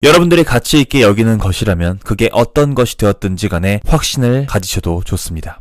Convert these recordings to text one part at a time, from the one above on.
여러분들이 가치 있게 여기는 것이라면 그게 어떤 것이 되었든지 간에 확신을 가지셔도 좋습니다.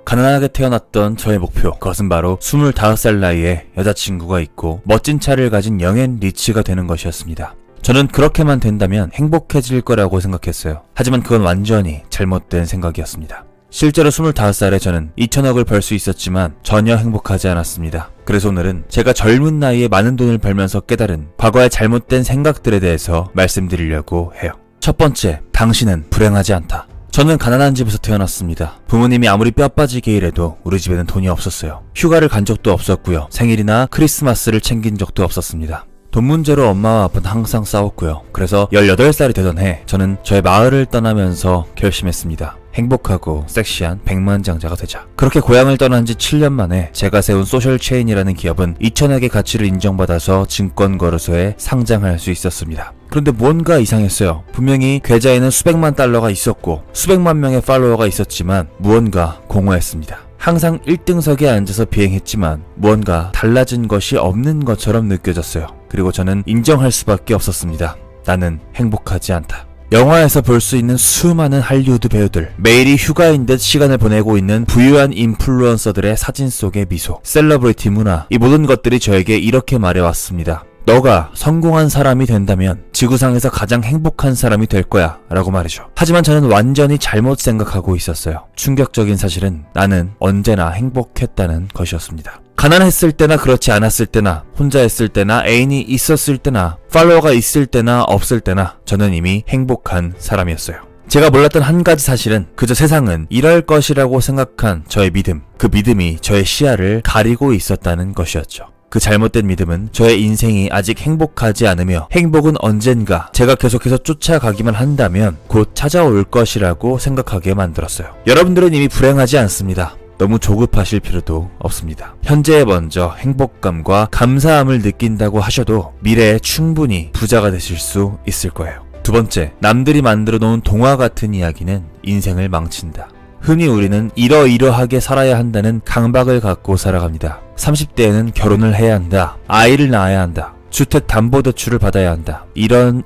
가난하게 태어났던 저의 목표, 그것은 바로 25살 나이에 여자친구가 있고 멋진 차를 가진 영앤 리치가 되는 것이었습니다. 저는 그렇게만 된다면 행복해질 거라고 생각했어요. 하지만 그건 완전히 잘못된 생각이었습니다. 실제로 25살에 저는 2천억을 벌 수 있었지만 전혀 행복하지 않았습니다. 그래서 오늘은 제가 젊은 나이에 많은 돈을 벌면서 깨달은 과거의 잘못된 생각들에 대해서 말씀드리려고 해요. 첫 번째, 당신은 불행하지 않다. 저는 가난한 집에서 태어났습니다. 부모님이 아무리 뼈 빠지게 일해도 우리 집에는 돈이 없었어요. 휴가를 간 적도 없었고요. 생일이나 크리스마스를 챙긴 적도 없었습니다. 돈 문제로 엄마와 아빠는 항상 싸웠고요. 그래서 18살이 되던 해 저는 저의 마을을 떠나면서 결심했습니다. 행복하고 섹시한 백만장자가 되자. 그렇게 고향을 떠난 지 7년 만에 제가 세운 소셜체인이라는 기업은 2천억의 가치를 인정받아서 증권거래소에 상장할 수 있었습니다. 그런데 뭔가 이상했어요. 분명히 계좌에는 수백만 달러가 있었고 수백만 명의 팔로워가 있었지만 무언가 공허했습니다. 항상 1등석에 앉아서 비행했지만 무언가 달라진 것이 없는 것처럼 느껴졌어요. 그리고 저는 인정할 수밖에 없었습니다. 나는 행복하지 않다. 영화에서 볼 수 있는 수많은 할리우드 배우들, 매일이 휴가인 듯 시간을 보내고 있는 부유한 인플루언서들의 사진 속의 미소, 셀러브리티 문화, 이 모든 것들이 저에게 이렇게 말해왔습니다. 너가 성공한 사람이 된다면 지구상에서 가장 행복한 사람이 될 거야 라고 말이죠. 하지만 저는 완전히 잘못 생각하고 있었어요. 충격적인 사실은 나는 언제나 행복했다는 것이었습니다. 가난했을 때나 그렇지 않았을 때나 혼자 했을 때나 애인이 있었을 때나 팔로워가 있을 때나 없을 때나 저는 이미 행복한 사람이었어요. 제가 몰랐던 한 가지 사실은 그저 세상은 이럴 것이라고 생각한 저의 믿음, 그 믿음이 저의 시야를 가리고 있었다는 것이었죠. 그 잘못된 믿음은 저의 인생이 아직 행복하지 않으며 행복은 언젠가 제가 계속해서 쫓아가기만 한다면 곧 찾아올 것이라고 생각하게 만들었어요. 여러분들은 이미 불행하지 않습니다. 너무 조급하실 필요도 없습니다. 현재에 먼저 행복감과 감사함을 느낀다고 하셔도 미래에 충분히 부자가 되실 수 있을 거예요. 두 번째, 남들이 만들어 놓은 동화 같은 이야기는 인생을 망친다. 흔히 우리는 이러이러하게 살아야 한다는 강박을 갖고 살아갑니다. 30대에는 결혼을 해야 한다. 아이를 낳아야 한다. 주택담보대출을 받아야 한다. 이런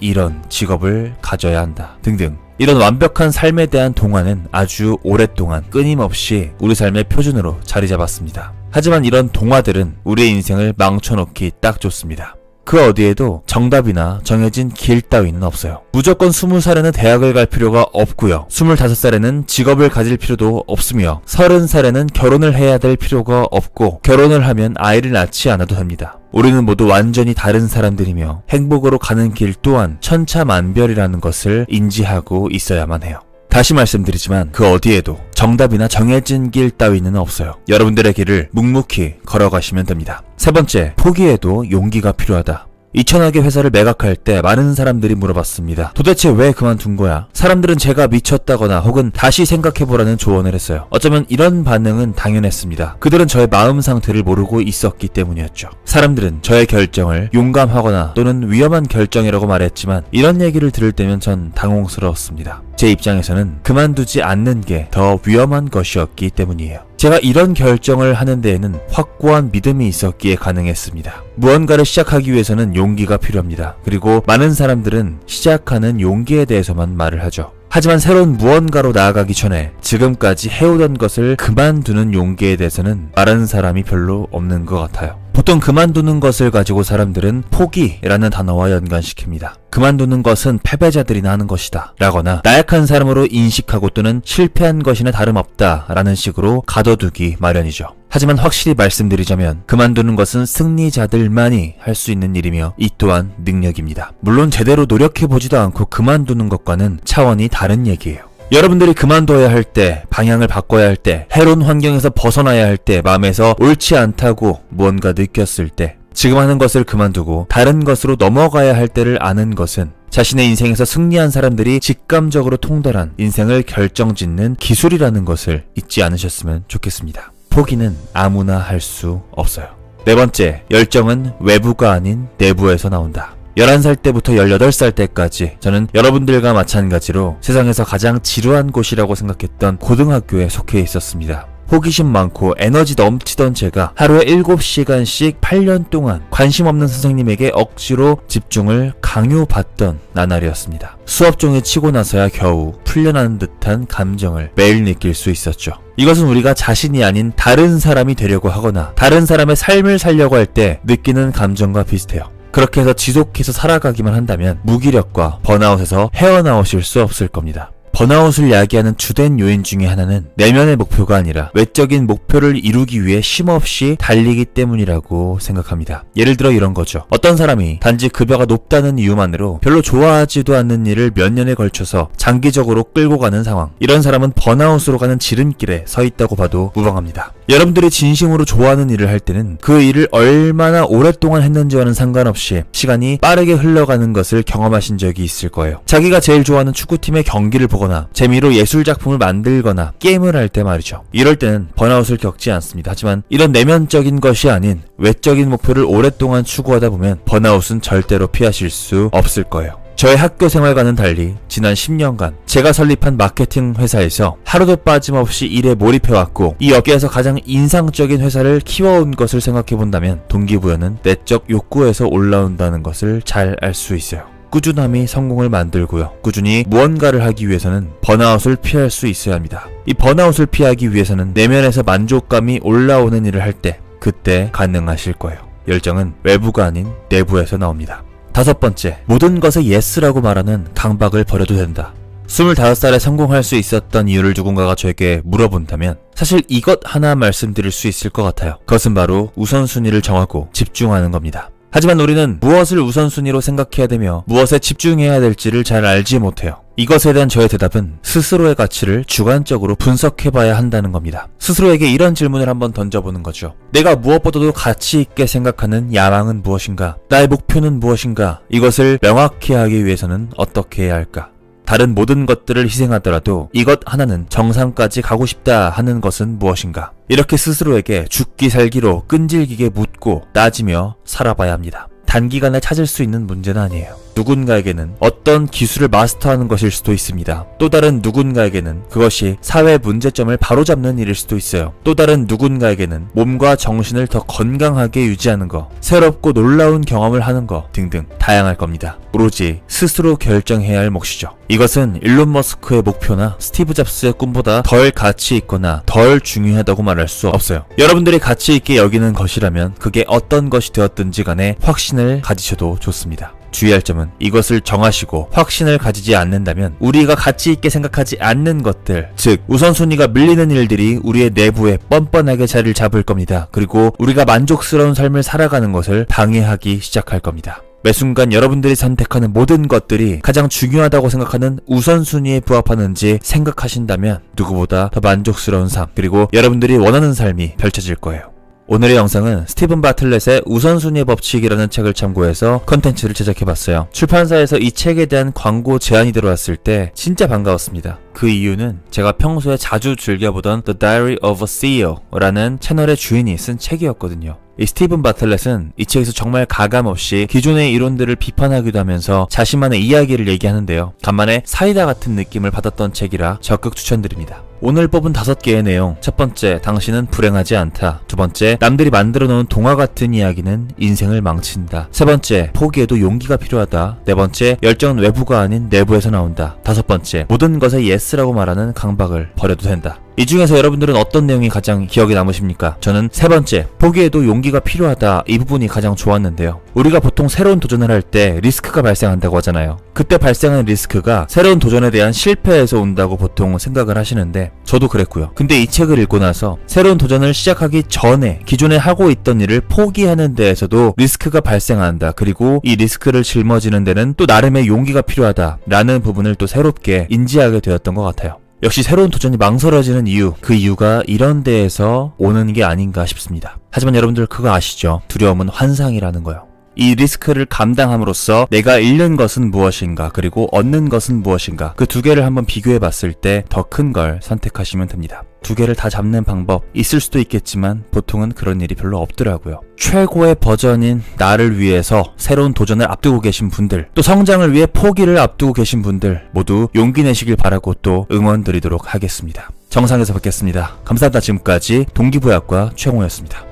직업을 가져야 한다. 등등. 이런 완벽한 삶에 대한 동화는 아주 오랫동안 끊임없이 우리 삶의 표준으로 자리 잡았습니다. 하지만 이런 동화들은 우리의 인생을 망쳐놓기 딱 좋습니다. 그 어디에도 정답이나 정해진 길 따위는 없어요. 무조건 20살에는 대학을 갈 필요가 없고요. 25살에는 직업을 가질 필요도 없으며 30살에는 결혼을 해야 될 필요가 없고 결혼을 하면 아이를 낳지 않아도 됩니다. 우리는 모두 완전히 다른 사람들이며 행복으로 가는 길 또한 천차만별이라는 것을 인지하고 있어야만 해요. 다시 말씀드리지만 그 어디에도 정답이나 정해진 길 따위는 없어요. 여러분들의 길을 묵묵히 걸어가시면 됩니다. 세 번째, 포기해도 용기가 필요하다. 2천억의 회사를 매각할 때 많은 사람들이 물어봤습니다. 도대체 왜 그만둔 거야? 사람들은 제가 미쳤다거나 혹은 다시 생각해보라는 조언을 했어요. 어쩌면 이런 반응은 당연했습니다. 그들은 저의 마음 상태를 모르고 있었기 때문이었죠. 사람들은 저의 결정을 용감하거나 또는 위험한 결정이라고 말했지만 이런 얘기를 들을 때면 전 당혹스러웠습니다. 제 입장에서는 그만두지 않는 게 더 위험한 것이었기 때문이에요. 제가 이런 결정을 하는 데에는 확고한 믿음이 있었기에 가능했습니다. 무언가를 시작하기 위해서는 용기가 필요합니다. 그리고 많은 사람들은 시작하는 용기에 대해서만 말을 하죠. 하지만 새로운 무언가로 나아가기 전에 지금까지 해오던 것을 그만두는 용기에 대해서는 말하는 사람이 별로 없는 것 같아요. 보통 그만두는 것을 가지고 사람들은 포기라는 단어와 연관시킵니다. 그만두는 것은 패배자들이나 하는 것이다 라거나 나약한 사람으로 인식하고 또는 실패한 것이나 다름없다 라는 식으로 가둬두기 마련이죠. 하지만 확실히 말씀드리자면 그만두는 것은 승리자들만이 할 수 있는 일이며 이 또한 능력입니다. 물론 제대로 노력해보지도 않고 그만두는 것과는 차원이 다른 얘기예요. 여러분들이 그만둬야 할 때, 방향을 바꿔야 할 때, 해로운 환경에서 벗어나야 할 때, 마음에서 옳지 않다고 무언가 느꼈을 때, 지금 하는 것을 그만두고 다른 것으로 넘어가야 할 때를 아는 것은 자신의 인생에서 승리한 사람들이 직감적으로 통달한 인생을 결정짓는 기술이라는 것을 잊지 않으셨으면 좋겠습니다. 포기는 아무나 할 수 없어요. 네 번째, 열정은 외부가 아닌 내부에서 나온다. 11살 때부터 18살 때까지 저는 여러분들과 마찬가지로 세상에서 가장 지루한 곳이라고 생각했던 고등학교에 속해 있었습니다. 호기심 많고 에너지 넘치던 제가 하루에 7시간씩 8년 동안 관심 없는 선생님에게 억지로 집중을 강요받던 나날이었습니다. 수업 종일 치고 나서야 겨우 풀려나는 듯한 감정을 매일 느낄 수 있었죠. 이것은 우리가 자신이 아닌 다른 사람이 되려고 하거나 다른 사람의 삶을 살려고 할 때 느끼는 감정과 비슷해요. 그렇게 해서 지속해서 살아가기만 한다면 무기력과 번아웃에서 헤어나오실 수 없을 겁니다. 번아웃을 야기하는 주된 요인 중에 하나는 내면의 목표가 아니라 외적인 목표를 이루기 위해 쉼없이 달리기 때문이라고 생각합니다. 예를 들어 이런 거죠. 어떤 사람이 단지 급여가 높다는 이유만으로 별로 좋아하지도 않는 일을 몇 년에 걸쳐서 장기적으로 끌고 가는 상황. 이런 사람은 번아웃으로 가는 지름길에 서 있다고 봐도 무방합니다. 여러분들이 진심으로 좋아하는 일을 할 때는 그 일을 얼마나 오랫동안 했는지와는 상관없이 시간이 빠르게 흘러가는 것을 경험하신 적이 있을 거예요. 자기가 제일 좋아하는 축구팀의 경기를 보거나 재미로 예술작품을 만들거나 게임을 할 때 말이죠. 이럴 때는 번아웃을 겪지 않습니다. 하지만 이런 내면적인 것이 아닌 외적인 목표를 오랫동안 추구하다 보면 번아웃은 절대로 피하실 수 없을 거예요. 저의 학교 생활과는 달리 지난 10년간 제가 설립한 마케팅 회사에서 하루도 빠짐없이 일에 몰입해왔고 이 업계에서 가장 인상적인 회사를 키워온 것을 생각해본다면 동기부여는 내적 욕구에서 올라온다는 것을 잘 알 수 있어요. 꾸준함이 성공을 만들고요. 꾸준히 무언가를 하기 위해서는 번아웃을 피할 수 있어야 합니다. 이 번아웃을 피하기 위해서는 내면에서 만족감이 올라오는 일을 할 때 그때 가능하실 거예요. 열정은 외부가 아닌 내부에서 나옵니다. 5번째, 모든 것에 예스라고 말하는 강박을 버려도 된다. 25살에 성공할 수 있었던 이유를 누군가가 저에게 물어본다면 사실 이것 하나 말씀드릴 수 있을 것 같아요. 그것은 바로 우선순위를 정하고 집중하는 겁니다. 하지만 우리는 무엇을 우선순위로 생각해야 되며 무엇에 집중해야 될지를 잘 알지 못해요. 이것에 대한 저의 대답은 스스로의 가치를 주관적으로 분석해봐야 한다는 겁니다. 스스로에게 이런 질문을 한번 던져보는 거죠. 내가 무엇보다도 가치 있게 생각하는 야망은 무엇인가? 나의 목표는 무엇인가? 이것을 명확히 하기 위해서는 어떻게 해야 할까? 다른 모든 것들을 희생하더라도 이것 하나는 정상까지 가고 싶다 하는 것은 무엇인가? 이렇게 스스로에게 죽기 살기로 끈질기게 묻고 따지며 살아봐야 합니다. 단기간에 찾을 수 있는 문제는 아니에요. 누군가에게는 어떤 기술을 마스터하는 것일 수도 있습니다. 또 다른 누군가에게는 그것이 사회 문제점을 바로잡는 일일 수도 있어요. 또 다른 누군가에게는 몸과 정신을 더 건강하게 유지하는 거, 새롭고 놀라운 경험을 하는 거 등등 다양할 겁니다. 오로지 스스로 결정해야 할 몫이죠. 이것은 일론 머스크의 목표나 스티브 잡스의 꿈보다 덜 가치 있거나 덜 중요하다고 말할 수 없어요. 여러분들이 가치 있게 여기는 것이라면 그게 어떤 것이 되었든지 간에 확신을 가지셔도 좋습니다. 주의할 점은 이것을 정하시고 확신을 가지지 않는다면 우리가 가치 있게 생각하지 않는 것들, 즉 우선순위가 밀리는 일들이 우리의 내부에 뻔뻔하게 자리를 잡을 겁니다. 그리고 우리가 만족스러운 삶을 살아가는 것을 방해하기 시작할 겁니다. 매 순간 여러분들이 선택하는 모든 것들이 가장 중요하다고 생각하는 우선순위에 부합하는지 생각하신다면 누구보다 더 만족스러운 삶, 그리고 여러분들이 원하는 삶이 펼쳐질 거예요. 오늘의 영상은 스티븐 바틀렛의 우선순위의 법칙이라는 책을 참고해서 컨텐츠를 제작해봤어요. 출판사에서 이 책에 대한 광고 제안이 들어왔을 때 진짜 반가웠습니다. 그 이유는 제가 평소에 자주 즐겨보던 The Diary of a CEO라는 채널의 주인이 쓴 책이었거든요. 이 스티븐 바틀렛은 이 책에서 정말 가감없이 기존의 이론들을 비판하기도 하면서 자신만의 이야기를 얘기하는데요. 간만에 사이다 같은 느낌을 받았던 책이라 적극 추천드립니다. 오늘 뽑은 5개의 내용. 첫 번째, 당신은 불행하지 않다. 두 번째, 남들이 만들어 놓은 동화 같은 이야기는 인생을 망친다. 세 번째, 포기해도 용기가 필요하다. 네 번째, 열정은 외부가 아닌 내부에서 나온다. 다섯 번째, 모든 것에 예스라고 말하는 강박을 버려도 된다. 이 중에서 여러분들은 어떤 내용이 가장 기억에 남으십니까? 저는 세 번째, 포기해도 용기가 필요하다, 이 부분이 가장 좋았는데요. 우리가 보통 새로운 도전을 할 때 리스크가 발생한다고 하잖아요. 그때 발생하는 리스크가 새로운 도전에 대한 실패에서 온다고 보통 생각을 하시는데 저도 그랬고요. 근데 이 책을 읽고 나서 새로운 도전을 시작하기 전에 기존에 하고 있던 일을 포기하는 데에서도 리스크가 발생한다. 그리고 이 리스크를 짊어지는 데는 또 나름의 용기가 필요하다 라는 부분을 또 새롭게 인지하게 되었던 것 같아요. 역시 새로운 도전이 망설여지는 이유, 그 이유가 이런 데에서 오는 게 아닌가 싶습니다. 하지만 여러분들 그거 아시죠? 두려움은 환상이라는 거요. 이 리스크를 감당함으로써 내가 잃는 것은 무엇인가, 그리고 얻는 것은 무엇인가, 그 두 개를 한번 비교해 봤을 때 더 큰 걸 선택하시면 됩니다. 두 개를 다 잡는 방법 있을 수도 있겠지만 보통은 그런 일이 별로 없더라고요. 최고의 버전인 나를 위해서 새로운 도전을 앞두고 계신 분들, 또 성장을 위해 포기를 앞두고 계신 분들 모두 용기 내시길 바라고 또 응원드리도록 하겠습니다. 정상에서 뵙겠습니다. 감사합니다. 지금까지 동기부여학과 최홍호였습니다.